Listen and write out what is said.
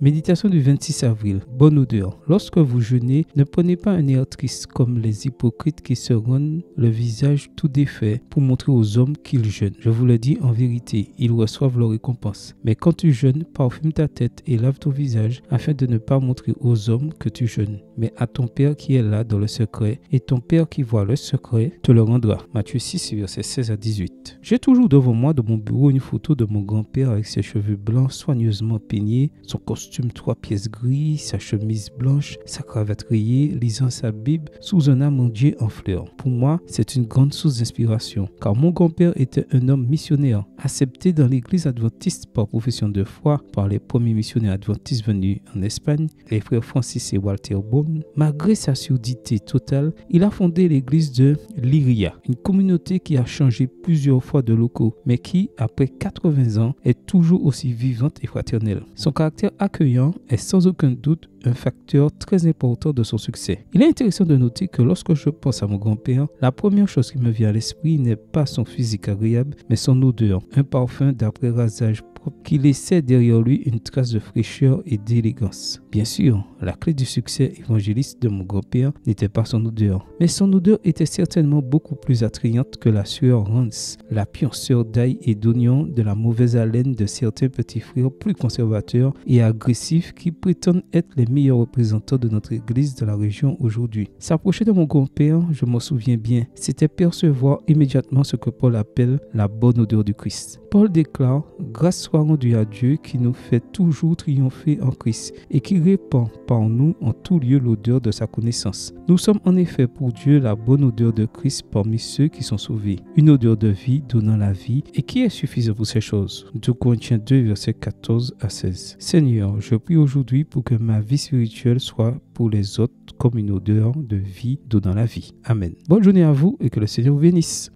Méditation du 26 avril. Bonne odeur. Lorsque vous jeûnez, ne prenez pas un air triste comme les hypocrites qui se rendent le visage tout défait pour montrer aux hommes qu'ils jeûnent. Je vous le dis en vérité, ils reçoivent leur récompense. Mais quand tu jeûnes, parfume ta tête et lave ton visage afin de ne pas montrer aux hommes que tu jeûnes, mais à ton Père qui est là dans le secret, et ton Père qui voit le secret te le rendra. Matthieu 6, versets 16 à 18. J'ai toujours devant moi dans mon bureau une photo de mon grand-père avec ses cheveux blancs soigneusement peignés, son costume 3 pièces gris, sa chemise blanche, sa cravate rayée, lisant sa Bible sous un amandier en fleurs. Pour moi, c'est une grande source d'inspiration, car mon grand-père était un homme missionnaire, accepté dans l'église adventiste par profession de foi par les premiers missionnaires adventistes venus en Espagne, les frères Francis et Walter Bone. Malgré sa surdité totale, il a fondé l'église de Lyria, une communauté qui a changé plusieurs fois de locaux, mais qui, après 80 ans, est toujours aussi vivante et fraternelle. Son caractère accueillant est sans aucun doute un facteur très important de son succès. Il est intéressant de noter que lorsque je pense à mon grand-père, la première chose qui me vient à l'esprit n'est pas son physique agréable, mais son odeur, un parfum d'après rasage propre qui laissait derrière lui une trace de fraîcheur et d'élégance. Bien sûr, la clé du succès évangéliste de mon grand-père n'était pas son odeur, mais son odeur était certainement beaucoup plus attrayante que la sueur rance, la pionçeur d'ail et d'oignon, de la mauvaise haleine de certains petits frères plus conservateurs et agressifs qui prétendent être les meilleurs représentants de notre église de la région aujourd'hui. S'approcher de mon grand-père, je m'en souviens bien, c'était percevoir immédiatement ce que Paul appelle la bonne odeur du Christ. Paul déclare: grâce soit rendue à Dieu qui nous fait toujours triompher en Christ et qui répand par nous en tout lieu l'odeur de sa connaissance. Nous sommes en effet pour Dieu la bonne odeur de Christ parmi ceux qui sont sauvés, une odeur de vie donnant la vie et qui est suffisante pour ces choses. 2 Corinthiens 2, versets 14 à 16. Seigneur, je prie aujourd'hui pour que ma vie spirituelle soit pour les autres comme une odeur de vie donnant la vie. Amen. Bonne journée à vous et que le Seigneur vous bénisse.